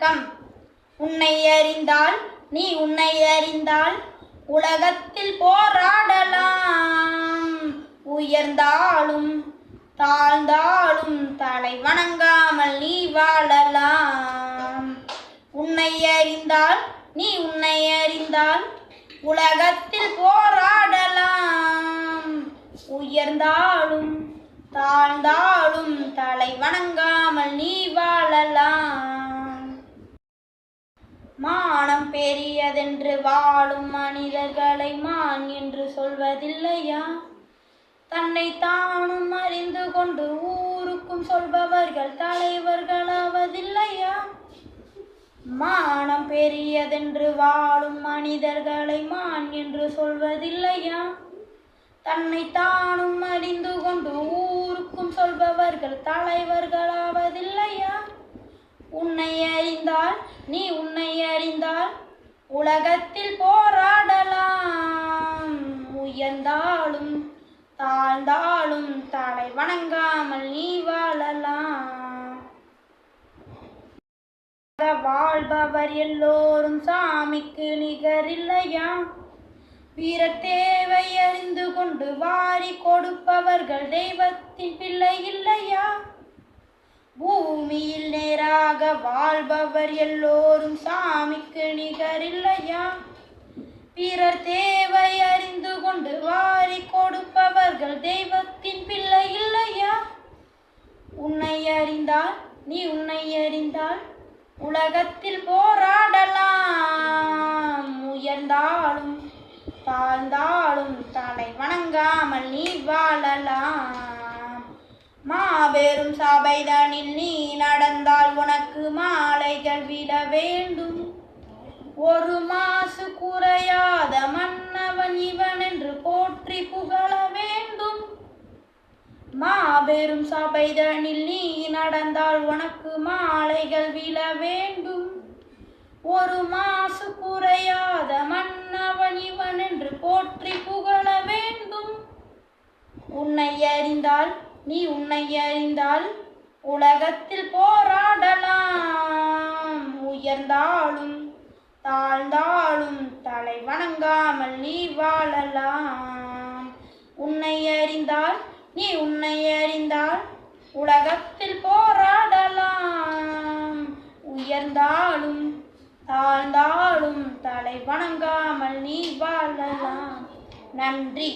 வணக்கம். உன்னை அறிந்தால் நீ உன்னை அறிந்தால் உலகத்தில் போராடலாம். உயர்ந்தாலும் தாழ்ந்தாலும் தலை வணங்காமல் நீ வாழலாம். உன்னை அறிந்தால் நீ உன்னை அறிந்தால் உலகத்தில் போராடலாம். உயர்ந்தாலும் தாழ்ந்தாலும் தலை வணங்காமல் நீ வாழலாம். மானம் பெரியதென்று வாழும் மனிதர்களை மான் என்று சொல்வதில்லையா? தன்னை தானும் அறிந்து கொண்டு ஊருக்கும் சொல்பவர்கள் தலைவர்களாவதில்லையா? மானம் பெரியதென்று வாழும் மனிதர்களை மான் என்று சொல்வதில்லையா? தன்னை தானும் அறிந்து கொண்டு ஊருக்கும் சொல்பவர்கள் தலைவர்களாவதில்லையா? உன்னை அறிந்தால் நீ உன்னை அறிந்தால் உலகத்தில் போராடலாம். உயர்ந்தாலும் தாழ்ந்தாலும் தலை வணங்காமல் நீ வாழலாம். வாழ்பவர் எல்லோரும் சாமிக்கு நிகரில்லையா? வீரத் தேவை அறிந்து கொண்டு வாரி கொடுப்பவர்கள் தெய்வத்தின் பிள்ளை இல்லையா? பூமியில் நேராக வாழ்பவர் எல்லோரும் சாமிக்கு நிகரில்லையா? பிறர் தேவை அறிந்து கொண்டு வாரி கொடுப்பவர்கள் தெய்வத்தின் பிள்ளை இல்லையா? உன்னை அறிந்தால் நீ உன்னை அறிந்தால் உலகத்தில் போராடலாம். உயர்ந்தாலும் தாழ்ந்தாலும் தலை வணங்காமல் நீ வாழலாம். மாபெரும் சபைதனில் நீ நடந்தால் உனக்கு மாலைகள் விட வேண்டும். ஒரு மாசு குறையாத மன்னவன் இவன் என்று போற்றி புகழ வேண்டும். மாபெரும் சபைதனில் நீ நடந்தால் உனக்கு மாலைகள் விழ வேண்டும். ஒரு மாசு குறையாத மன்னவன் இவன் என்று போற்றி புகழ வேண்டும். உன்னை அறிந்தால் நீ உன்னை அறிந்தால் உலகத்தில் போராடலாம். உயர்ந்தாலும் தாழ்ந்தாலும் தலை வணங்காமல் நீ வாழலாம். உன்னை அறிந்தால் நீ உன்னை அறிந்தால் உலகத்தில் போராடலாம். உயர்ந்தாலும் தாழ்ந்தாலும் தலை வணங்காமல் நீ வாழலாம். நன்றி.